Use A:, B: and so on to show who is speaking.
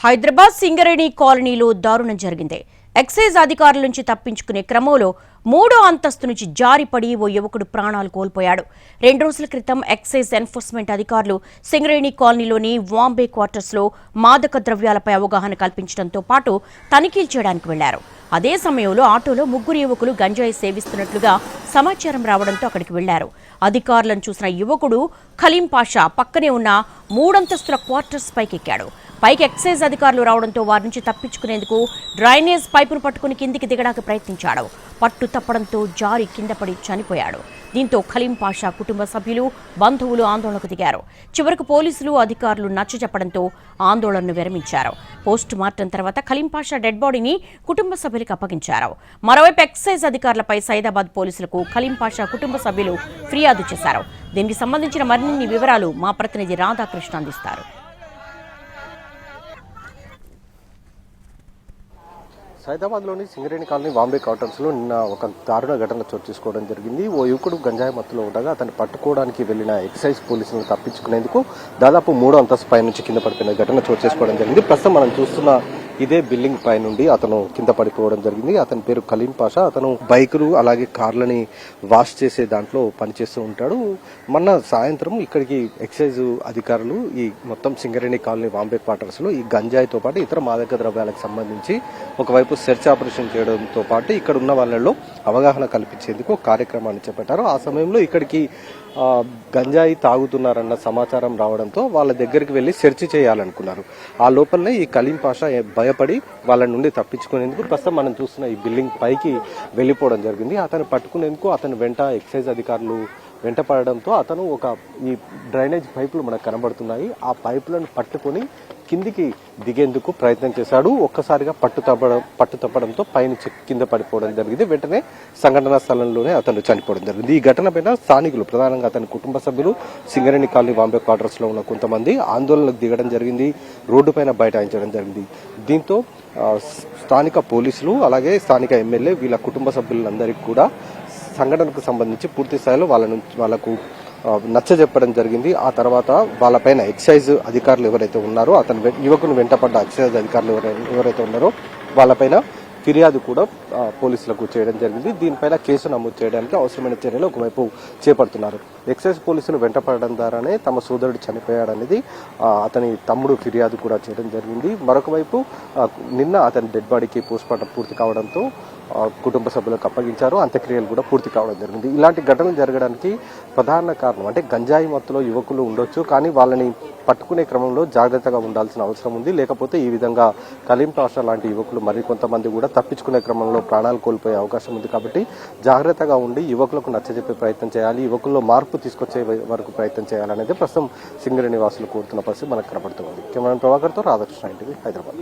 A: హైదరాబాద్ సింగరేణి కాలనీలో దారుణం జరిగింది. ఎక్సైజ్ అధికారుల నుంచి తప్పించుకునే క్రమంలో 3వ అంతస్తు నుంచి జారిపడి ఓ యువకుడు ప్రాణాలు కోల్పోయాడు. 2 రోజుల క్రితం ఎక్సైజ్ ఎన్ఫోర్స్మెంట్ అధికారులు సింగరేణి కాలనీలోని వాంబే క్వార్టర్స్లో మాదక ద్రవ్యాలపై అవగాహన కల్పించడంతో పాటు తనిఖీలు చేయడానికి వెళ్లారు. అదే సమయంలో ఆటోలో 3 యువకులు గంజాయి సేవిస్తున్నట్లుగా సమాచారం రావడంతో అక్కడికి వెళ్లారు. అధికారులను చూసిన యువకుడు ఖలీం పాషా పక్కనే ఉన్న 3 అంతస్తుల క్వార్టర్స్ పైకెక్కాడు. పైకి ఎక్సైజ్ అధికారులు రావడంతో వారి నుంచి తప్పించుకునేందుకు డ్రైనేజ్ పైపును పట్టుకుని కిందికి దిగడానికి ప్రయత్నించాడు. పట్టు తప్పడంతో జారి కింద పడి చనిపోయాడు. దీంతో ఖలీం పాషా కుటుంబ సభ్యులు, బంధువులు ఆందోళనకు దిగారు. చివరకు పోలీసులు, అధికారులు నచ్చజెప్పడంతో ఆందోళనను విరమించారు. పోస్ట్ మార్టం తర్వాత ఖలీం పాషా డెడ్ బాడీని కుటుంబ సభ్యులకు అప్పగించారు. మరోవైపు ఎక్సైజ్ అధికారులపై సైదాబాద్ పోలీసులకు ఖలీం పాషా కుటుంబ సభ్యులు ఫిర్యాదు చేశారు. దీనికి సంబంధించిన మరిన్ని వివరాలు మా ప్రతినిధి రాధాకృష్ణ అందిస్తారు.
B: సైదాబాద్లోని సింగరేణి కాలనీ వాంబే క్వార్టర్స్లో నిన్న ఒక దారుణ ఘటన చోటు చేసుకోవడం జరిగింది. ఓ యువకుడు గంజాయి మత్తులో ఉండగా అతను పట్టుకోవడానికి వెళ్లిన ఎక్సైజ్ పోలీసులను తప్పించుకునేందుకు దాదాపు 3వ అంతస్తు పై నుంచి కింద పడిపోయిన ఘటన చోటు చేసుకోవడం జరిగింది. ప్రస్తుతం మనం చూస్తున్న ఇదే బిల్డింగ్ పై నుండి అతను కింద పడిపోవడం జరిగింది. అతని పేరు ఖలీం పాషా. అతను బైకులు అలాగే కార్లని వాష్ చేసే దాంట్లో పనిచేస్తూ ఉంటాడు. మొన్న సాయంత్రం ఇక్కడికి ఎక్సైజ్ అధికారులు ఈ మొత్తం సింగరేణి కాలనీ వాంబే క్వార్టర్స్ లో ఈ గంజాయితో పాటు ఇతర మాదక ద్రవ్యాలకు సంబంధించి ఒకవైపు సెర్చ్ ఆపరేషన్ చేయడంతో పాటు ఇక్కడ ఉన్న వాళ్ళలో అవగాహన కల్పించేందుకు కార్యక్రమాన్ని చేపట్టారు. ఆ సమయంలో ఇక్కడికి గంజాయి తాగుతున్నారన్న సమాచారం రావడంతో వాళ్ళ దగ్గరికి వెళ్లి సెర్చ్ చేయాలనుకున్నారు. ఆ లోపలనే ఈ ఖలీం పాషా భయపడి వాళ్ళ నుండి తప్పించుకునేందుకు ప్రస్తుతం మనం చూస్తున్న ఈ బిల్డింగ్ పైకి వెళ్లిపోవడం జరిగింది. అతను పట్టుకునేందుకు అతను వెంట ఎక్సైజ్ అధికారులు వెంట పడడంతో అతను ఈ డ్రైనేజ్ పైపులు మనకు కనబడుతున్నాయి. ఆ పైపులను పట్టుకొని కిందికి దిగేందుకు ప్రయత్నం చేశాడు. ఒక్కసారిగా పట్టు తప్పడంతో పైనుంచి కింద పడిపోవడం జరిగింది. వెంటనే సంఘటనా స్థలంలోనే అతను చనిపోవడం జరిగింది. ఈ ఘటన పైన స్థానికులు, ప్రధానంగా అతని కుటుంబ సభ్యులు, సింగరేణి కాలనీ వాంబే క్వార్టర్స్ లో ఉన్న కొంతమంది ఆందోళనకు దిగడం జరిగింది. రోడ్డు పైన బైఠాయించడం జరిగింది. దీంతో స్థానిక పోలీసులు అలాగే స్థానిక ఎమ్మెల్యే వీళ్ళ కుటుంబ సభ్యులందరికీ కూడా సంఘటనకు సంబంధించి పూర్తి స్థాయిలో వాళ్లకు నచ్చజెప్పడం జరిగింది. ఆ తర్వాత వాళ్ళపైన ఎక్సైజ్ అధికారులు ఎవరైతే ఉన్నారో, అతను యువకును వెంటపడ్డ ఎక్సైజ్ అధికారులు ఎవరైతే ఉన్నారో వాళ్ళపైన ఫిర్యాదు కూడా పోలీసులకు చేయడం జరిగింది. దీనిపైన కేసు నమోదు చేయడానికి అవసరమైన చర్యలు ఒకవైపు చేపడుతున్నారు. ఎక్సైజ్ పోలీసులు వెంటపడడం ద్వారానే తమ సోదరుడు చనిపోయాడనేది అతని తమ్ముడు ఫిర్యాదు కూడా చేయడం జరిగింది. మరొక వైపు నిన్న అతని డెడ్ బాడీకి పోస్ట్ మార్టం పూర్తి కావడంతో కుటుంబ సభ్యులకు అప్పగించారు. అంత్యక్రియలు కూడా పూర్తి కావడం జరిగింది. ఇలాంటి ఘటనలు జరగడానికి ప్రధాన కారణం అంటే గంజాయి మత్తులో యువకులు ఉండొచ్చు, కానీ వాళ్ళని పట్టుకునే క్రమంలో జాగ్రత్తగా ఉండాల్సిన అవసరం ఉంది. లేకపోతే ఈ విధంగా ఖలీం పాషా లాంటి యువకులు మరికొంతమంది కూడా తప్పించుకునే క్రమంలో ప్రాణాలు కోల్పోయే అవకాశం ఉంది. కాబట్టి జాగ్రత్తగా ఉండి యువకులకు నచ్చజెప్పే ప్రయత్నం చేయాలి, యువకుల్లో మార్పు తీసుకొచ్చే వరకు ప్రయత్నం చేయాలనేది ప్రస్తుతం సింగరేణి వాసులు కోరుతున్న పరిస్థితి మనకు కనబడుతుంది. కెమెరా ప్రభాకర్తో రాధాకృష్ణ, హైదరాబాద్.